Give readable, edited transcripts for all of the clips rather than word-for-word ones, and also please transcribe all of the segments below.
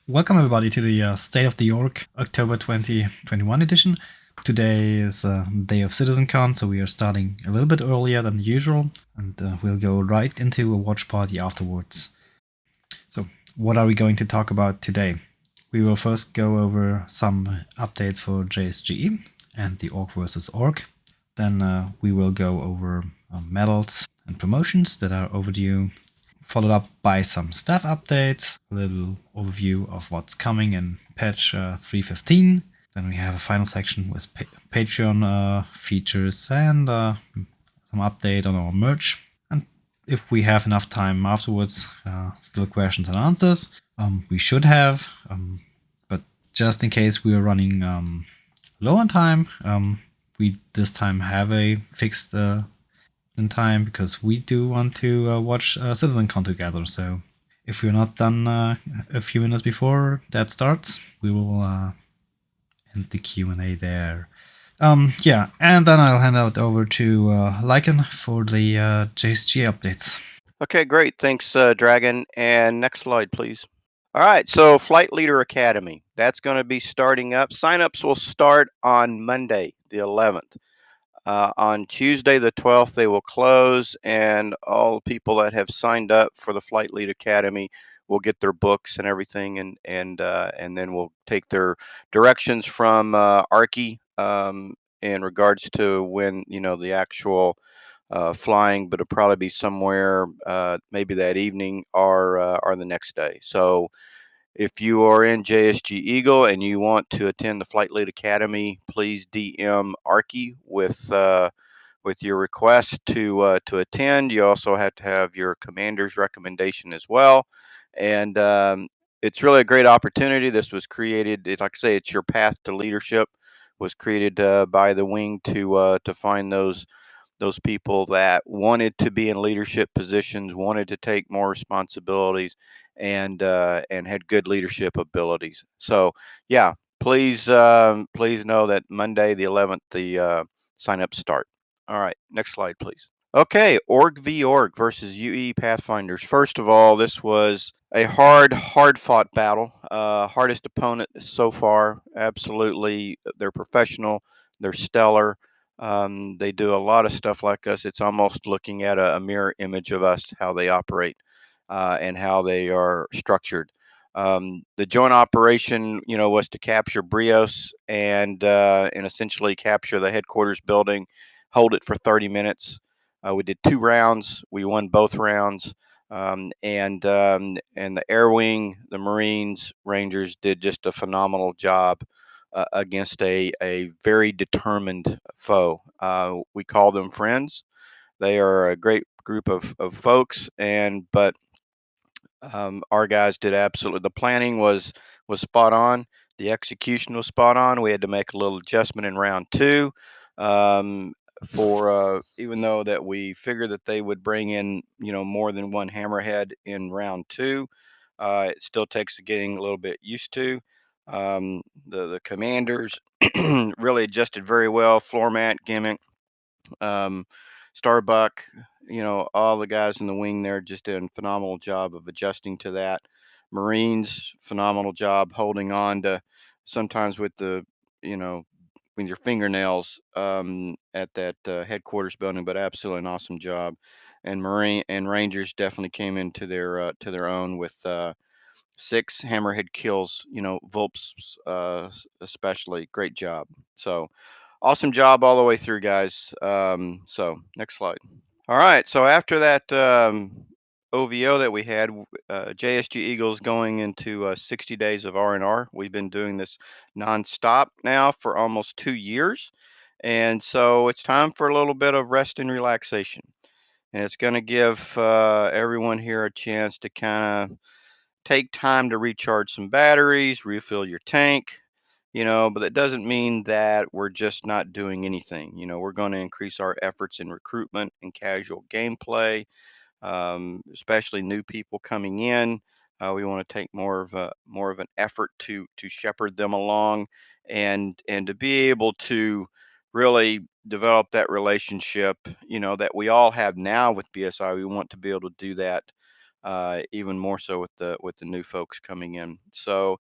Welcome everybody to the State of the Org October 2021 edition. Today is day of CitizenCon, so we are starting a little bit earlier than usual, and we'll go right into a watch party afterwards. So, what are we going to talk about today? We will first go over some updates for JSGE and the Org versus Org. Then we will go over medals and promotions that are overdue, followed up by some staff updates, a little overview of what's coming in patch 3.15. Then we have a final section with Patreon features and some update on our merch. And if we have enough time afterwards, still questions and answers. We should have, but just in case we are running low on time, we this time have a fixed in time because we do want to watch CitizenCon together. So if we're not done a few minutes before that starts, we will end the Q&A there. Yeah, and then I'll hand out over to Lycan for the JSG updates. Okay, great. Thanks, Dragon. And next slide, please. All right, so Flight Leader Academy, that's going to be starting up. Signups will start on Monday, the 11th. On Tuesday, the 12th, they will close, and all people that have signed up for the Flight Lead Academy will get their books and everything, and then we'll take their directions from Archie in regards to when the actual flying, but it'll probably be somewhere maybe that evening or the next day. So if you are in JSG Eagle and you want to attend the Flight Lead Academy, please DM Archie with your request to attend. You also have to have your commander's recommendation as well, and it's really a great opportunity. This was created, like I say, it's your path to leadership. Was created by the wing to find those people that wanted to be in leadership positions, wanted to take more responsibilities, and had good leadership abilities. So yeah, please know that Monday the 11th the sign-ups start. All right, next slide, please. Okay, Org v Org versus UEE Pathfinders. First of all, this was a hard fought battle. Hardest opponent so far. Absolutely, they're professional. They're stellar. They do a lot of stuff like us. It's almost looking at a mirror image of us, how they operate and how they are structured. The joint operation, was to capture Brios and essentially capture the headquarters building, hold it for 30 minutes. We did 2 rounds. We won both rounds. And the Air Wing, the Marines, Rangers did just a phenomenal job against a very determined foe. We call them friends. They are a great group of folks, but our guys did absolutely. The planning was spot on. The execution was spot on. We had to make a little adjustment in round two. For even though that we figured that they would bring in more than one hammerhead in round two, it still takes getting a little bit used to. The commanders really adjusted very well. Floor mat gimmick, um, Starbuck, all the guys in the wing there just did a phenomenal job of adjusting to that. Marines, phenomenal job holding on to sometimes with you know, with your fingernails at that headquarters building, but absolutely an awesome job. And Marine and Rangers definitely came into to their own with 6 hammerhead kills. Volps especially great job. So awesome job all the way through, guys. So next slide. All right. So after that OVO that we had, JSG Eagles going into 60 days of R&R. We've been doing this nonstop now for almost 2 years. And so it's time for a little bit of rest and relaxation. And it's going to give everyone here a chance to kind of take time to recharge some batteries, refill your tank, but that doesn't mean that we're just not doing anything. We're going to increase our efforts in recruitment and casual gameplay, especially new people coming in. We want to take more of an effort to shepherd them along, and to be able to really develop that relationship, that we all have now with BSI. We want to be able to do that even more so with the new folks coming in. So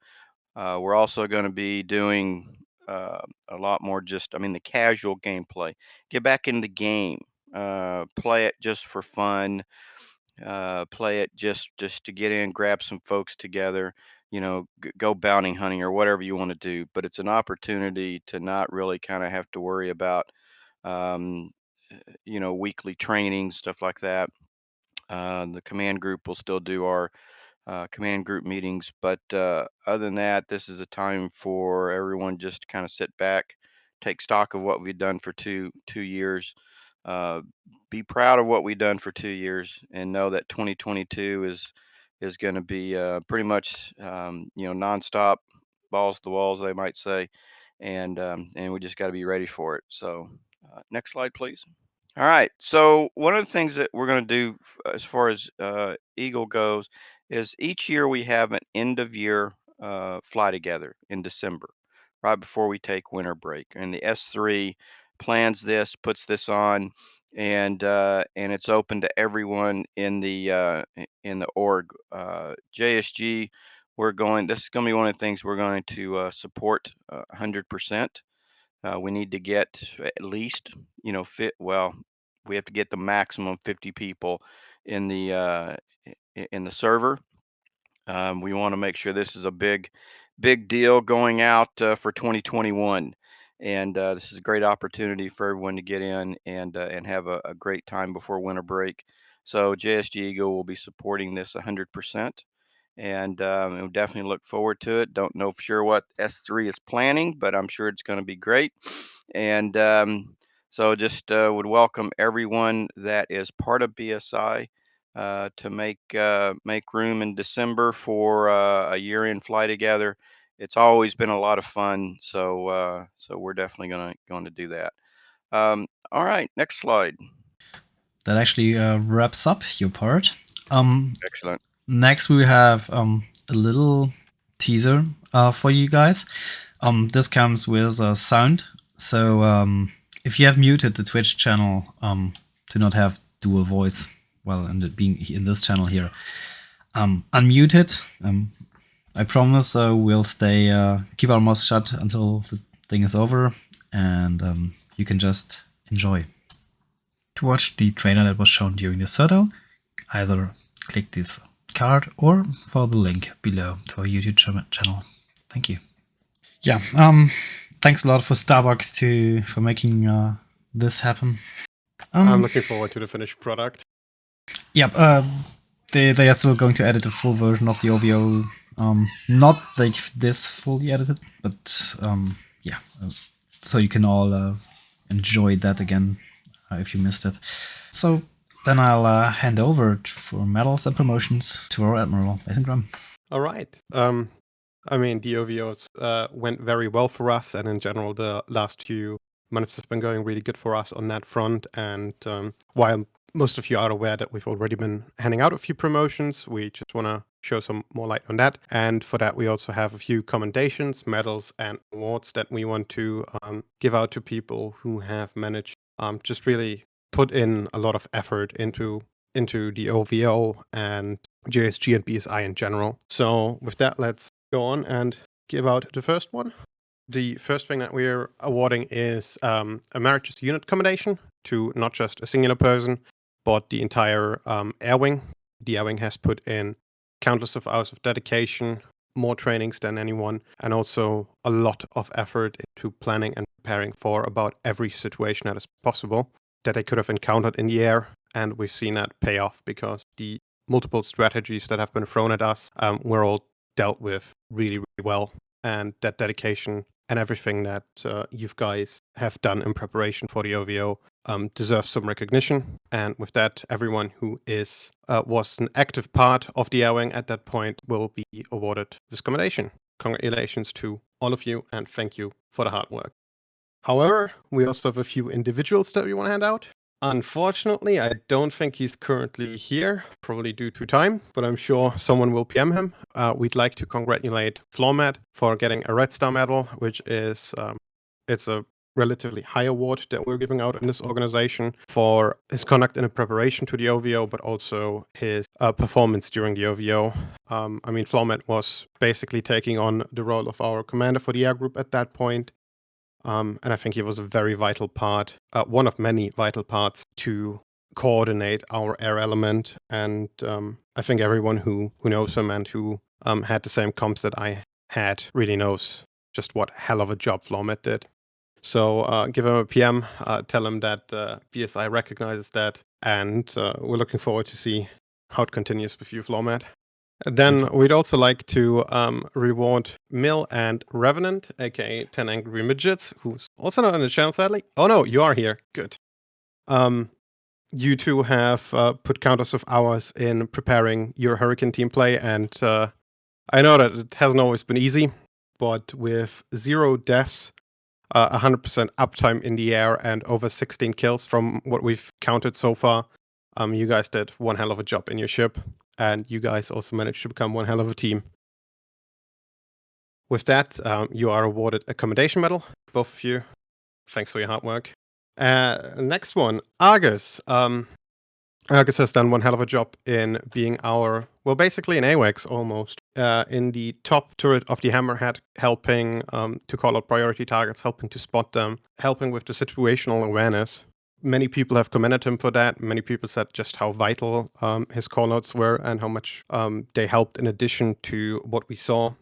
we're also going to be doing a lot more the casual gameplay. Get back in the game. Play it just for fun. Play it just to get in, grab some folks together, go bounty hunting or whatever you want to do. But it's an opportunity to not really kind of have to worry about, um, weekly training, stuff like that. The command group will still do our command group meetings. But other than that, this is a time for everyone just to kind of sit back, take stock of what we've done for two years, uh, be proud of what we've done for 2 years, and know that 2022 is going to be pretty much nonstop, balls to the walls, they might say, and we just got to be ready for it. So next slide, please. All right. So one of the things that we're going to do as far as Eagle goes is each year we have an end of year fly together in December, right before we take winter break. And the S3 plans this, puts this on, and it's open to everyone in the org. JSG, we're going. This is going to be one of the things we're going to support 100%. We need to get at least, fit well. We have to get the maximum 50 people in the server. We want to make sure this is a big deal going out for 2021, and this is a great opportunity for everyone to get in and have a great time before winter break. So JSG Eagle will be supporting this 100%, and we'll definitely look forward to it. Don't know for sure what S3 is planning, but I'm sure it's going to be great. And so just would welcome everyone that is part of BSI to make room in December for a year-end fly together. It's always been a lot of fun, so we're definitely going to do that. All right, next slide. That actually wraps up your part. Excellent. Next, we have a little teaser for you guys. This comes with sound. So if you have muted the Twitch channel to not have dual voice, well, and being in this channel here, unmute it. I promise we'll stay, keep our mouths shut until the thing is over, and you can just enjoy. To watch the trailer that was shown during the Soto, either click this card or follow the link below to our YouTube channel. Thank you. Yeah, thanks a lot for Starbucks for making this happen. I'm looking forward to the finished product. Yep, they are still going to edit a full version of the OVO. Not like this fully edited, but yeah, so you can all enjoy that again if you missed it. So then I'll hand over for medals and promotions to our Admiral, Nathan Graham. All right. The OVOs went very well for us, and in general, the last few months has been going really good for us on that front. And while most of you are aware that we've already been handing out a few promotions, we just want to show some more light on that. And for that, we also have a few commendations, medals, and awards that we want to give out to people who have managed just really put in a lot of effort into the OVO and JSG and BSI in general. So with that, let's go on and give out the first one. The first thing that we're awarding is a Emeritus Unit Commendation to not just a singular person, but the entire Air Wing. The Air Wing has put in countless of hours of dedication, more trainings than anyone, and also a lot of effort into planning and preparing for about every situation that is possible that they could have encountered in the air. And we've seen that pay off because the multiple strategies that have been thrown at us were all dealt with really, really well. And that dedication and everything that you guys have done in preparation for the OVO deserves some recognition. And with that, everyone who was an active part of the Air Wing at that point will be awarded this commendation. Congratulations to all of you, and thank you for the hard work. However, we also have a few individuals that we want to hand out. Unfortunately, I don't think he's currently here, probably due to time, but I'm sure someone will PM him. We'd like to congratulate Flormat for getting a Red Star medal, which is it's a relatively high award that we're giving out in this organization for his conduct in the preparation to the OVO, but also his performance during the OVO. I mean, Flomet was basically taking on the role of our commander for the air group at that point. And I think he was a very vital part, one of many vital parts to coordinate our air element. And I think everyone who knows him and who had the same comps that I had really knows just what hell of a job Flomet did. So give him a PM, tell him that BSI recognizes that, and we're looking forward to see how it continues with you, Flomet. Then we'd also like to reward Mill and Revenant, aka 10 Angry Midgets, who's also not on the channel, sadly. Oh no, you are here. Good. You two have put countless of hours in preparing your Hurricane team play, and I know that it hasn't always been easy, but with 0 deaths, 100% uptime in the air, and over 16 kills from what we've counted so far, you guys did one hell of a job in your ship. And you guys also managed to become one hell of a team. With that, you are awarded a commendation medal, both of you. Thanks for your hard work. Next one, Argus. Argus has done one hell of a job in being our, well, basically an AWACS almost, in the top turret of the Hammerhead, helping to call out priority targets, helping to spot them, helping with the situational awareness. Many people have commended him for that. Many people said just how vital his callouts were and how much they helped in addition to what we saw.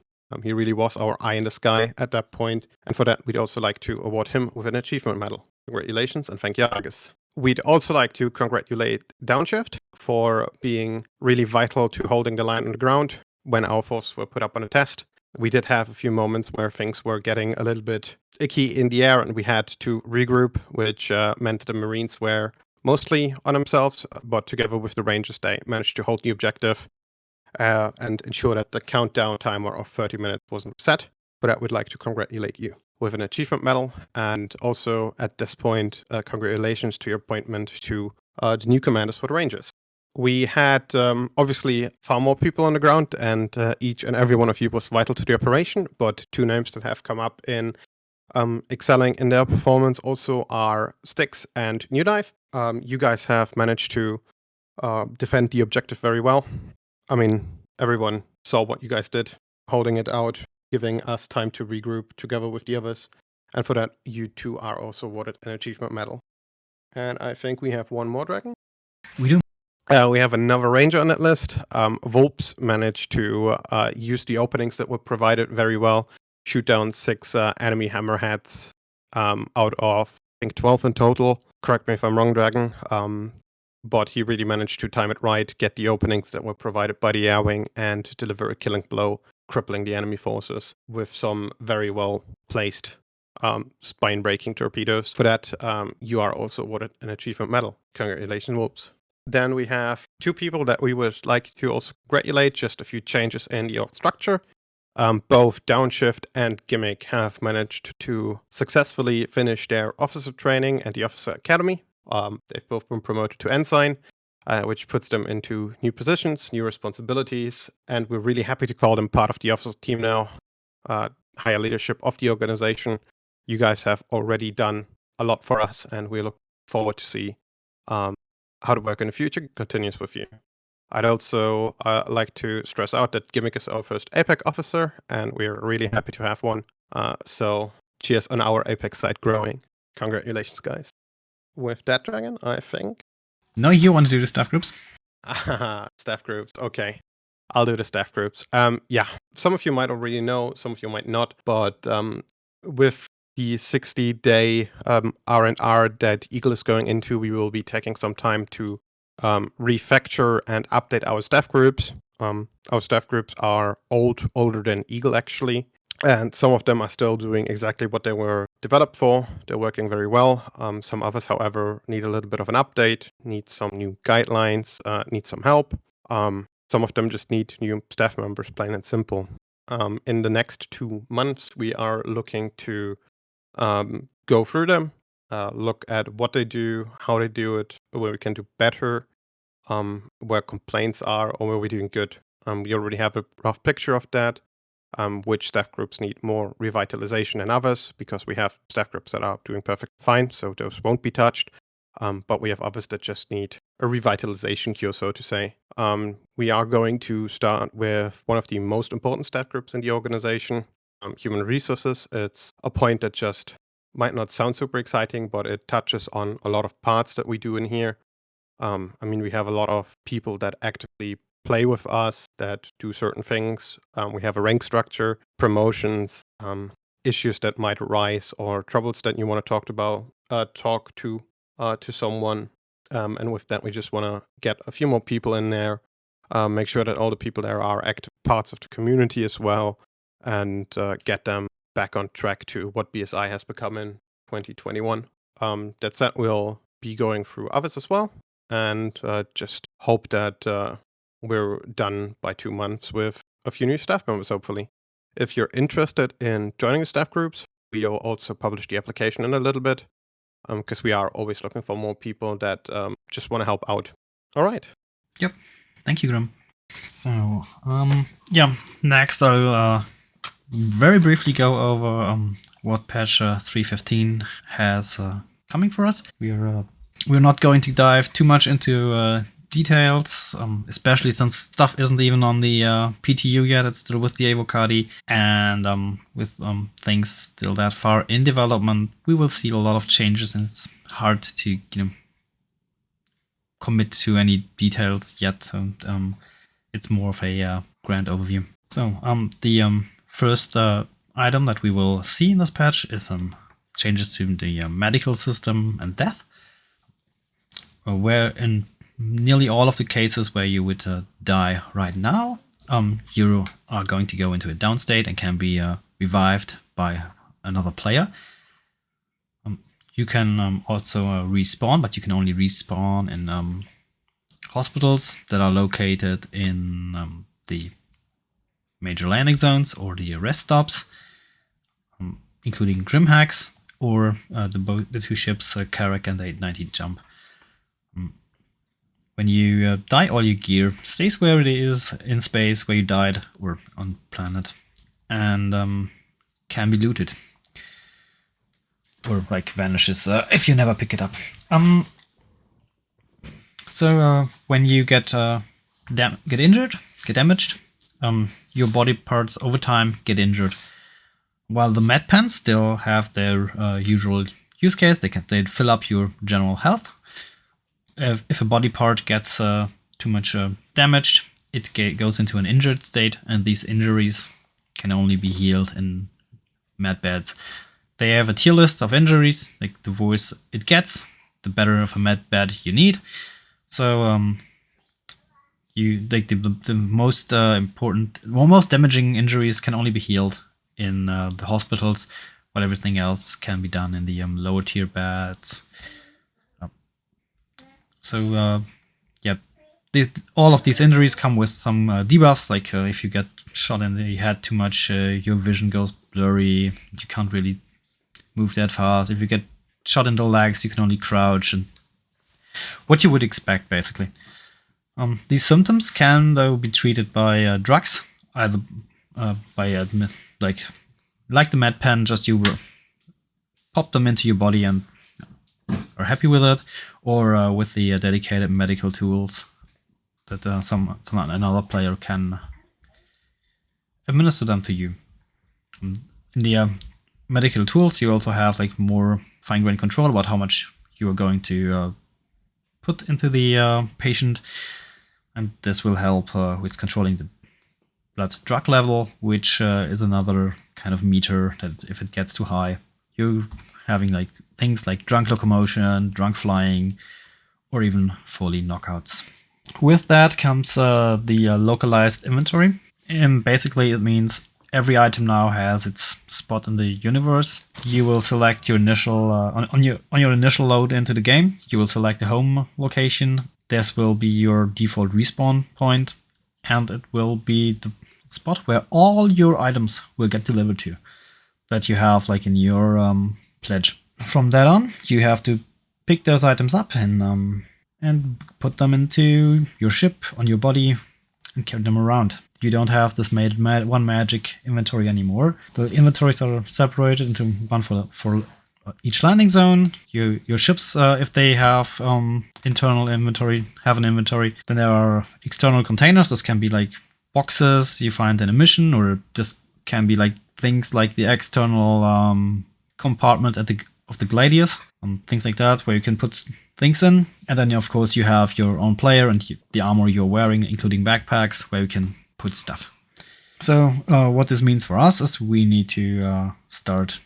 He really was our eye in the sky at that point. And for that, we'd also like to award him with an achievement medal. Congratulations and thank you, Argus. We'd also like to congratulate Downshift for being really vital to holding the line on the ground when our forces were put up on a test. We did have a few moments where things were getting a little bit icky in the air and we had to regroup, which meant the Marines were mostly on themselves, but together with the Rangers, they managed to hold the objective and ensure that the countdown timer of 30 minutes wasn't set. For that, we'd like to congratulate you with an achievement medal. And also at this point, congratulations to your appointment to the new commanders for the Rangers. We had obviously far more people on the ground, and each and every one of you was vital to the operation. But 2 names that have come up in excelling in their performance also are Styx and New Dive. You guys have managed to defend the objective very well. I mean, everyone saw what you guys did, holding it out, giving us time to regroup together with the others. And for that, you two are also awarded an achievement medal. And I think we have one more dragon. We do. We have another ranger on that list. Volps managed to use the openings that were provided very well, shoot down 6 enemy hammerheads out of, I think, 12 in total. Correct me if I'm wrong, Dragon. But he really managed to time it right, get the openings that were provided by the air wing, and deliver a killing blow, crippling the enemy forces with some very well placed spine-breaking torpedoes. For that, you are also awarded an achievement medal. Congratulations, Wolves. Then we have 2 people that we would like to also congratulate, just a few changes in the org structure. Both Downshift and Gimmick have managed to successfully finish their officer training at the Officer Academy. They've both been promoted to Ensign, which puts them into new positions, new responsibilities, and we're really happy to call them part of the officer team now, higher leadership of the organization. You guys have already done a lot for us, and we look forward to see how the work in the future continues with you. I'd also like to stress out that Gimmick is our first APEC officer, and we're really happy to have one. So cheers on our APEC side growing. Congratulations, guys. With that, Dragon, I think. No, you want to do the staff groups? Staff groups. Okay. I'll do the staff groups. Yeah, some of you might already know, some of you might not, but with the 60-day R&R that Eagle is going into, we will be taking some time to refactor and update our staff groups. Our staff groups are older than Eagle, actually. And some of them are still doing exactly what they were developed for. They're working very well. Some others, however, need a little bit of an update, need some new guidelines, need some help. Some of them just need new staff members, plain and simple. In the next 2 months, we are looking to go through them, look at what they do, how they do it, where we can do better, where complaints are, or where we're doing good. We already have a rough picture of that. which staff groups need more revitalization than others, because we have staff groups that are doing perfectly fine, so those won't be touched. But we have others that just need a revitalization cure, so to say. We are going to start with one of the most important staff groups in the organization, human resources. It's a point that just might not sound super exciting, but it touches on a lot of parts that we do in here. I mean, we have a lot of people that actively play with us, that do certain things. We have a rank structure, promotions, issues that might arise, or troubles that you want to talk to someone. And with that, we just want to get a few more people in there, make sure that all the people there are active parts of the community as well, and get them back on track to what BSI has become in 2021. That said, we'll be going through others as well, and just hope that we're done by 2 months with a few new staff members, hopefully. If you're interested in joining the staff groups, we'll also publish the application in a little bit, because we are always looking for more people that just want to help out. All right. Yep. Thank you, Grim. So, yeah, next I'll very briefly go over what patch 3.15 has coming for us. We're not going to dive too much into details, especially since stuff isn't even on the PTU yet. It's still with the Avocadi, and with things still that far in development, we will see a lot of changes, and it's hard to commit to any details yet. So it's more of a grand overview. So the first item that we will see in this patch is changes to the medical system and death, where in nearly all of the cases where you would die right now, you are going to go into a down state and can be revived by another player. You can also respawn, but you can only respawn in hospitals that are located in the major landing zones or the rest stops, including Grimhacks or the two ships, Carrack and the 890 Jump. When you die, all your gear stays where it is in space where you died or on planet, and can be looted. Or like vanishes if you never pick it up. So when you get injured, get damaged, your body parts over time get injured. While the med pens still have their usual use case, they fill up your general health. If a body part gets too much damaged, it goes into an injured state, and these injuries can only be healed in med beds. They have a tier list of injuries, like the worse it gets, the better of a med bed you need. So you like the most important, most damaging injuries can only be healed in the hospitals, while everything else can be done in the lower tier beds. So yeah, all of these injuries come with some debuffs, like if you get shot in the head too much, your vision goes blurry, you can't really move that fast. If you get shot in the legs, you can only crouch, and what you would expect, basically. These symptoms can, though, be treated by drugs, either by like the med pen, just you pop them into your body and are happy with it, or with the dedicated medical tools that another player can administer them to you. In the medical tools, you also have like more fine-grained control about how much you are going to put into the patient, and this will help with controlling the blood drug level, which is another kind of meter that if it gets too high, you're having like things like drunk locomotion, drunk flying, or even fully knockouts. With that comes the localized inventory, and basically it means every item now has its spot in the universe. You will select your initial on your initial load into the game. You will select the home location. This will be your default respawn point, and it will be the spot where all your items will get delivered to, that you have like in your pledge. From that on, you have to pick those items up and put them into your ship on your body and carry them around. you don't have this one magic inventory anymore. The inventories are separated into one for each landing zone. Your ships, if they have internal inventory, have an inventory. Then there are external containers. This can be like boxes you find in a mission, or just can be like things like the external compartment of the gladius, things like that, where you can put things in. And then of course you have your own player and the armor you're wearing, including backpacks, where you can put stuff. So what this means for us is we need to start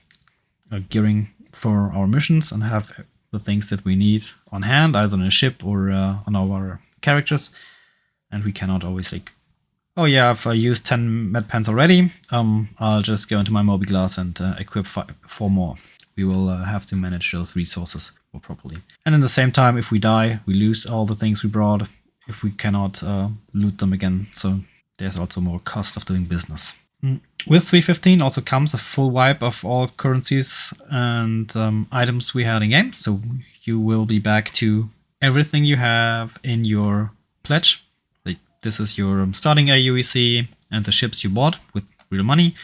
gearing for our missions and have the things that we need on hand, either on a ship or on our characters. And we cannot always like, oh yeah, I've used 10 med pens already, I'll just go into my mobiGlas and equip 4 more. We will have to manage those resources more properly. And at the same time, if we die, we lose all the things we brought if we cannot loot them again. So there's also more cost of doing business. With 3.15 also comes a full wipe of all currencies and items we had in game. So you will be back to everything you have in your pledge. Like this is your starting AUEC and the ships you bought with real money,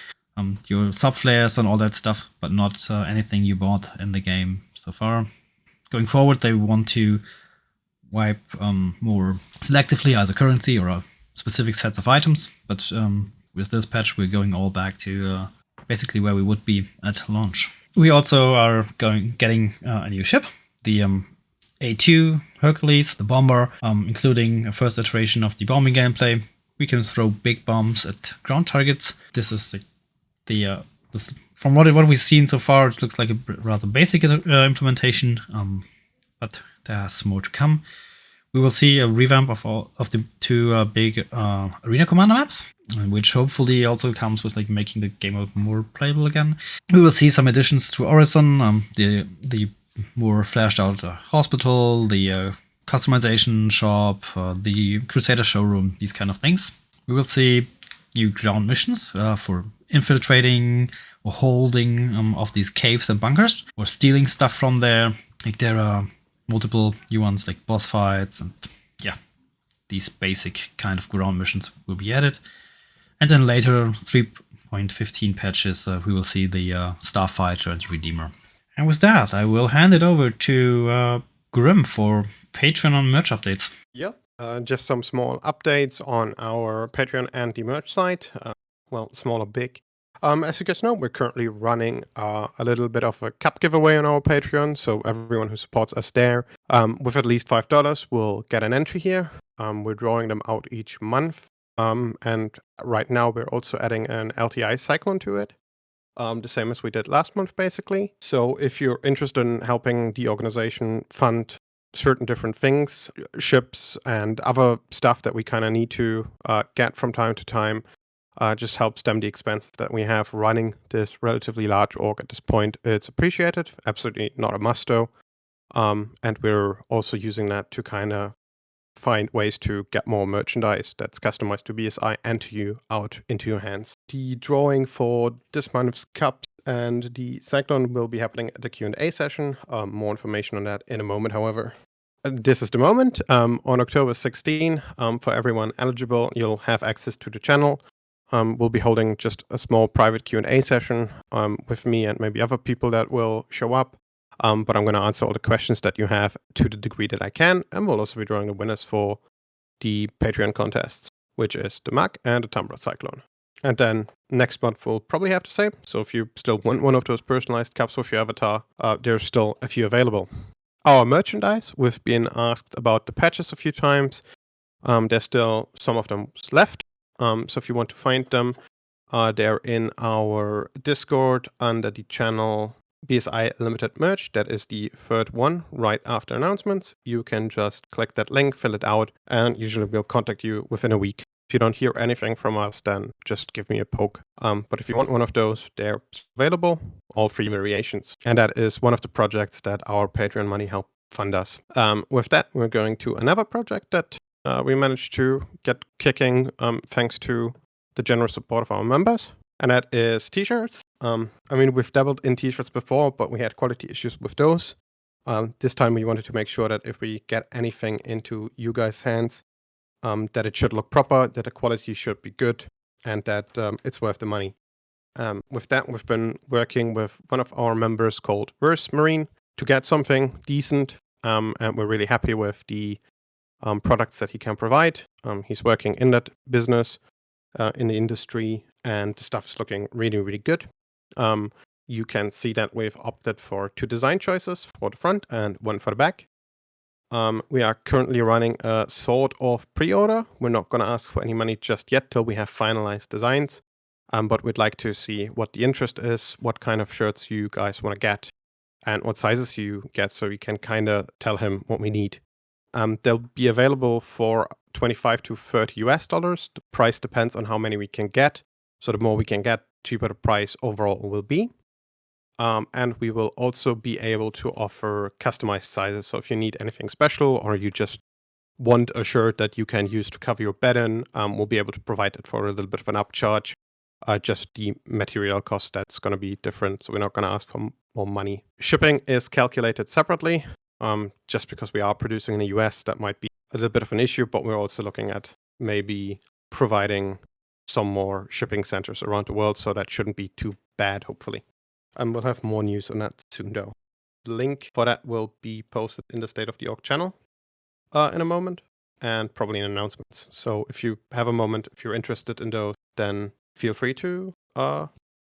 your sub-flares and all that stuff, but not anything you bought in the game so far. Going forward, they want to wipe more selectively as a currency or specific sets of items, but with this patch, we're going all back to basically where we would be at launch. We also are getting a new ship, the A2 Hercules, the bomber, including a first iteration of the bombing gameplay. We can throw big bombs at ground targets. This is from what we've seen so far, it looks like a rather basic implementation, but there's more to come. We will see a revamp of the 2 big arena commander maps, which hopefully also comes with like making the game mode more playable again. We will see some additions to Orison, the more flashed out hospital, the customization shop, the Crusader showroom, these kind of things. We will see new ground missions for infiltrating or holding of these caves and bunkers, or stealing stuff from there. Like there are multiple new ones like boss fights, and yeah, these basic kind of ground missions will be added. And then later, 3.15 patches, we will see the Starfighter and Redeemer. And with that, I will hand it over to Grim for Patreon on merch updates. Yep, just some small updates on our Patreon and the merch site. Well, small or big. As you guys know, we're currently running a little bit of a cup giveaway on our Patreon, so everyone who supports us there with at least $5 will get an entry here. We're drawing them out each month, and right now we're also adding an LTI Cyclone to it, the same as we did last month, basically. So if you're interested in helping the organization fund certain different things, ships and other stuff that we kind of need to get from time to time, just help stem the expenses that we have running this relatively large org at this point. It's appreciated, absolutely not a must though. And we're also using that to kind of find ways to get more merchandise that's customized to BSI and to you out into your hands. The drawing for this month's cups and the Cyclone will be happening at the Q&A session. More information on that in a moment, however. This is the moment. On October 16, for everyone eligible, you'll have access to the channel. We'll be holding just a small private Q&A session with me and maybe other people that will show up. But I'm going to answer all the questions that you have to the degree that I can. And we'll also be drawing the winners for the Patreon contests, which is the Mach and the Tumbler Cyclone. And then next month we'll probably have the same. So if you still want one of those personalized cups with your avatar, there's still a few available. Our merchandise, we've been asked about the patches a few times. There's still some of them left. So if you want to find them, they're in our Discord under the channel BSI Limited Merch. That is the third one right after announcements. You can just click that link, fill it out, and usually we'll contact you within a week. If you don't hear anything from us, then just give me a poke. But if you want one of those, they're available, all 3 variations. And that is one of the projects that our Patreon money help fund us. With that, we're going to another project that we managed to get kicking thanks to the generous support of our members. And that is t-shirts. I mean, we've dabbled in t-shirts before, but we had quality issues with those. This time we wanted to make sure that if we get anything into you guys' hands, that it should look proper, that the quality should be good, and that it's worth the money. With that, we've been working with one of our members called Verse Marine to get something decent, and we're really happy with the products that he can provide. He's working in that business, in the industry, and the stuff's looking really, really good. You can see that we've opted for 2 design choices for the front and 1 for the back. We are currently running a sort of pre-order. We're not going to ask for any money just yet till we have finalized designs. But we'd like to see what the interest is, what kind of shirts you guys want to get, and what sizes you get, so we can kind of tell him what we need. They'll be available for $25 to $30. The price depends on how many we can get. So the more we can get, cheaper the price overall will be. And we will also be able to offer customized sizes. So if you need anything special, or you just want a shirt that you can use to cover your bed in, we'll be able to provide it for a little bit of an upcharge. Just the material cost, that's going to be different. So we're not going to ask for more money. Shipping is calculated separately. Just because we are producing in the US, that might be a little bit of an issue, but we're also looking at maybe providing some more shipping centers around the world. So that shouldn't be too bad, hopefully. And we'll have more news on that soon, though. The link for that will be posted in the State of the Org channel in a moment, and probably in announcements. So if you have a moment, if you're interested in those, then feel free to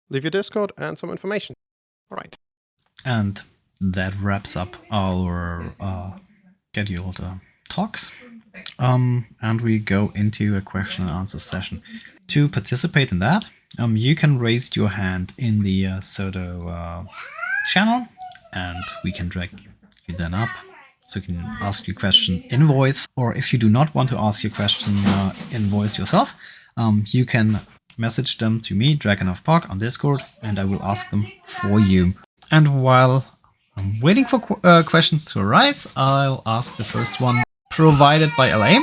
leave your Discord and some information. All right. And that wraps up our scheduled talks. And we go into a question and answer session. To participate in that, you can raise your hand in the Soto channel, and we can drag you then up, so you can ask your question in voice. Or if you do not want to ask your question in voice yourself, you can message them to me, Dragon of Park, on Discord, and I will ask them for you. And while I'm waiting for questions to arise, I'll ask the first one provided by LA.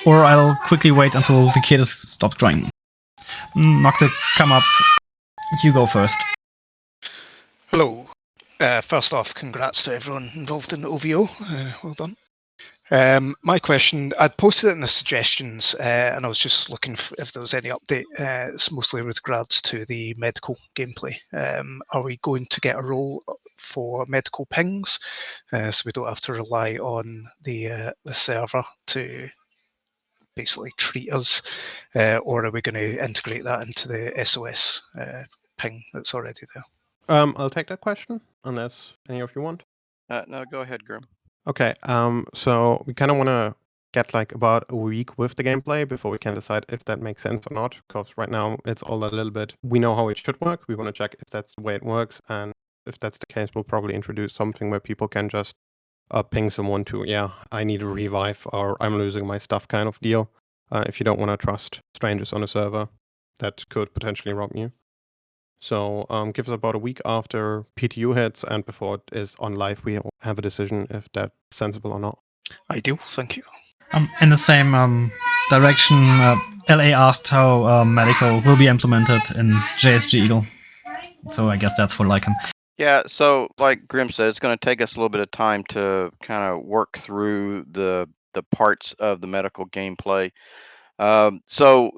Or I'll quickly wait until the kid has stopped crying. Nocta, come up. You go first. Hello. First off, congrats to everyone involved in the OVO. Well done. My question, I'd posted it in the suggestions, and I was just looking if there was any update. It's mostly with regards to the medical gameplay. Are we going to get a role for medical pings, so we don't have to rely on the server to basically treat us, or are we going to integrate that into the SOS ping that's already there? I'll take that question, unless any of you want. No, go ahead, Grim. Okay, so we kind of want to get like about a week with the gameplay before we can decide if that makes sense or not, because right now it's all a little bit, we know how it should work, we want to check if that's the way it works, and if that's the case, we'll probably introduce something where people can just ping someone to, yeah, I need a revive, or I'm losing my stuff kind of deal, if you don't want to trust strangers on a server that could potentially rob you. So give us about a week after PTU hits, and before it is on live, we'll have a decision if that's sensible or not. Ideal, thank you. In the same direction, LA asked how medical will be implemented in JSGE Eagle. So I guess that's for Lycan. Yeah, so like Grim said, it's going to take us a little bit of time to kind of work through the parts of the medical gameplay. So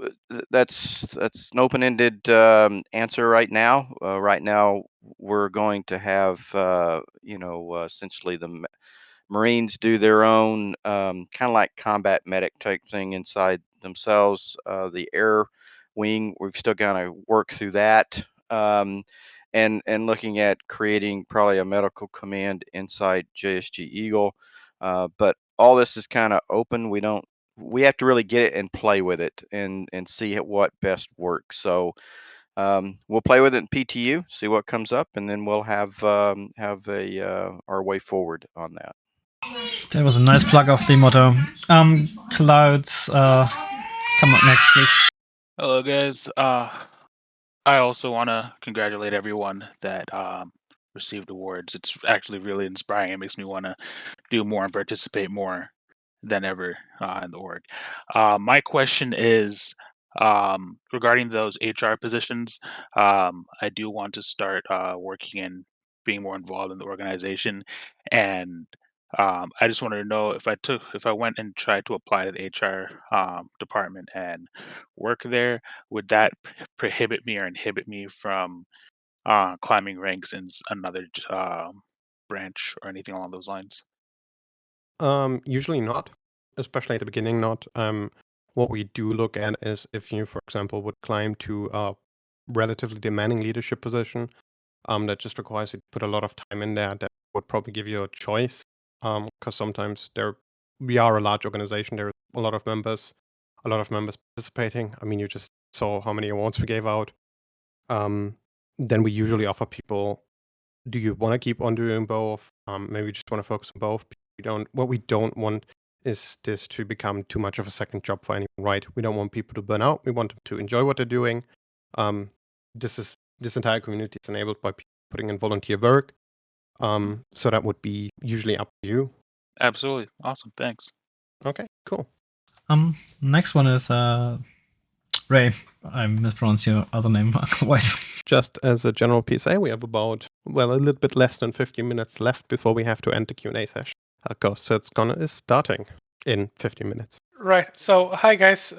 that's an open-ended answer right now. Right now, we're going to have essentially the Marines do their own kind of like combat medic type thing inside themselves. The air wing, we've still got to work through that. And looking at creating probably a medical command inside JSG Eagle. But all this is kind of open. We have to really get it and play with it and see what best works. So we'll play with it in PTU, see what comes up, and then we'll have our way forward on that. That was a nice plug of the motto. Clouds, come up next, please. Hello, guys. I also want to congratulate everyone that received awards. It's actually really inspiring. It makes me want to do more and participate more than ever in the org. My question is regarding those HR positions. I do want to start working and being more involved in the organization, and I just wanted to know if I went and tried to apply to the HR department and work there, would that prohibit me or inhibit me from climbing ranks in another branch or anything along those lines? Usually not, especially at the beginning, not. What we do look at is if you, for example, would climb to a relatively demanding leadership position, that just requires you to put a lot of time in there. That would probably give you a choice, because sometimes we are a large organization. There are a lot of members participating. I mean, you just saw how many awards we gave out. Um, then we usually offer people, do you want to keep on doing both? Maybe you just want to focus on both. What we don't want is this to become too much of a second job for anyone, right? We don't want people to burn out. We want them to enjoy what they're doing. Um, this entire community is enabled by people putting in volunteer work. So that would be usually up to you. Absolutely. Awesome. Thanks. Okay, cool. Next one is Ray. I mispronounced your other name otherwise. Just as a general PSA, we have about, well, a little bit less than 15 minutes left before we have to end the Q&A session. Ghost is starting in 15 minutes. Right. So, hi guys.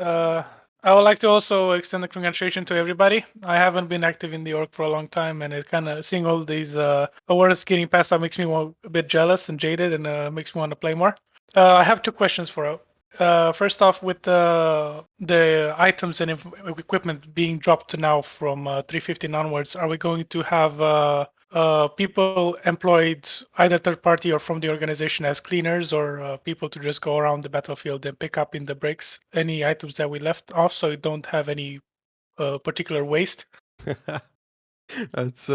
I would like to also extend a congratulation to everybody. I haven't been active in the org for a long time, and it kind of seeing all these awards getting passed out makes me a bit jealous and jaded, and makes me want to play more. I have two questions for you. First off, with the items and equipment being dropped now from 315 onwards, are we going to have people employed either third party or from the organization as cleaners, or people to just go around the battlefield and pick up in the breaks any items that we left off, so we don't have any particular waste? It's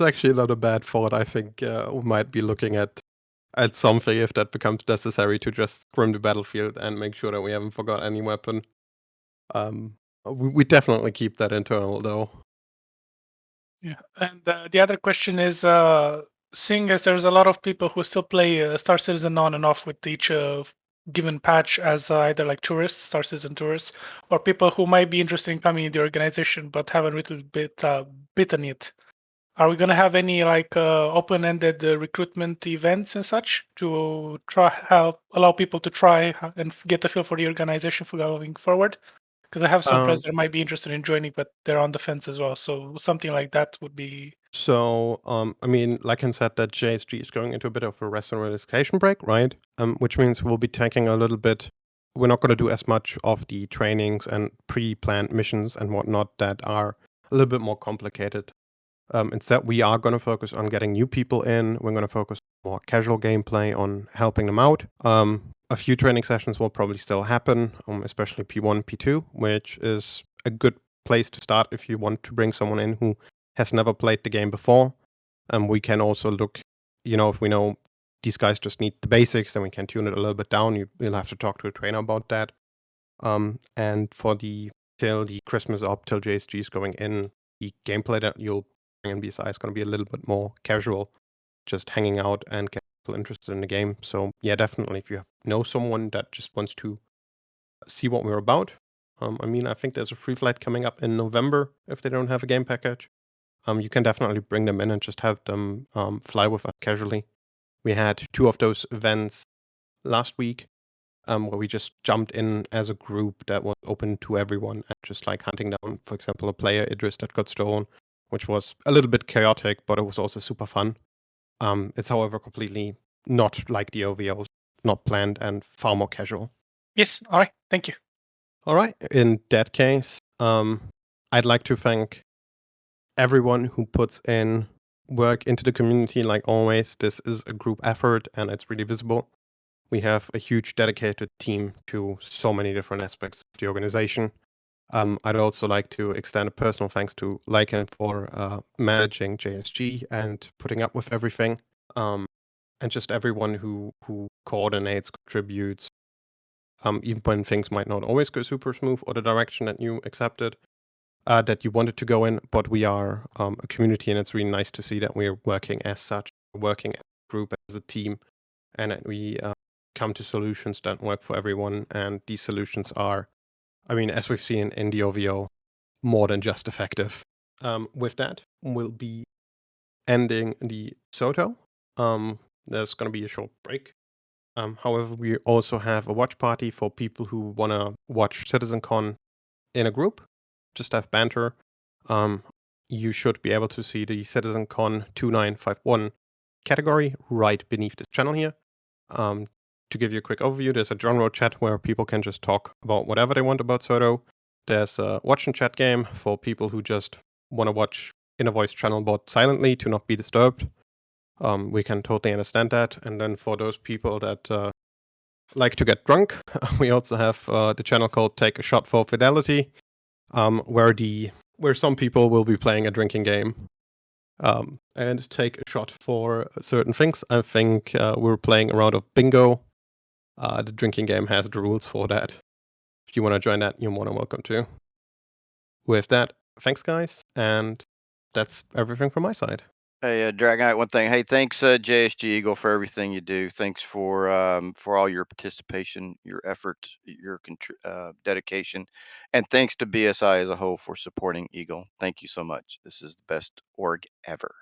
actually not a bad thought. I think we might be looking at something if that becomes necessary to just scrim the battlefield and make sure that we haven't forgot any weapon. We definitely keep that internal though. Yeah, and the other question is, seeing as there's a lot of people who still play Star Citizen on and off with each given patch as either like tourists, Star Citizen tourists, or people who might be interested in coming in the organization but haven't little bit bitten it. Are we gonna have any like open-ended recruitment events and such to allow people to try and get a feel for the organization for going forward? Because I have some friends that might be interested in joining, but they're on the fence as well. So something like that would be. So, I mean, like I said, that JSG is going into a bit of a rest and realization break, right? Which means we'll be taking a little bit. We're not going to do as much of the trainings and pre-planned missions and whatnot that are a little bit more complicated. Instead, we are going to focus on getting new people in. We're going to focus on more casual gameplay, on helping them out. A few training sessions will probably still happen, especially P1, P2, which is a good place to start if you want to bring someone in who has never played the game before. We can also look, if we know these guys just need the basics, then we can tune it a little bit down. You'll have to talk to a trainer about that. And for till the Christmas up, till JSG is going in, the gameplay that you'll bring in BSI is going to be a little bit more casual, just hanging out and get people interested in the game. So yeah, definitely, if you know someone that just wants to see what we're about, I mean, I think there's a free flight coming up in November if they don't have a game package. You can definitely bring them in and just have them fly with us casually. We had 2 of those events last week, where we just jumped in as a group that was open to everyone and just like hunting down, for example, a player, Idris, that got stolen, which was a little bit chaotic, but it was also super fun. It's, however, completely not like the OVOs, not planned and far more casual. Yes. All right. Thank you. All right. In that case, I'd like to thank everyone who puts in work into the community. Like always, this is a group effort and it's really visible. We have a huge dedicated team to so many different aspects of the organization. I'd also like to extend a personal thanks to Lycan for managing JSG and putting up with everything. And just everyone who coordinates, contributes, even when things might not always go super smooth or the direction that you accepted, that you wanted to go in. But we are a community, and it's really nice to see that we're working as such, working as a group, as a team, and that we come to solutions that work for everyone. And these solutions are, I mean, as we've seen in the OVO, more than just effective. With that, we'll be ending the Soto. There's going to be a short break However, we also have a watch party for people who want to watch CitizenCon in a group, just have banter. You should be able to see the CitizenCon 2951 category right beneath this channel here. To give you a quick overview, there's a general chat where people can just talk about whatever they want about Soto. There's a watch and chat game for people who just want to watch in a voice channel but silently to not be disturbed. We can totally understand that. And then for those people that like to get drunk, we also have the channel called Take a Shot for Fidelity, where some people will be playing a drinking game and take a shot for certain things. I think we're playing a round of bingo. The drinking game has the rules for that. If you want to join that, you're more than welcome to. With that, thanks guys, and that's everything from my side. Hey, Dragon, one thing. Hey, thanks, JSG Eagle, for everything you do. Thanks for all your participation, your effort, your dedication, and thanks to BSI as a whole for supporting Eagle. Thank you so much. This is the best org ever.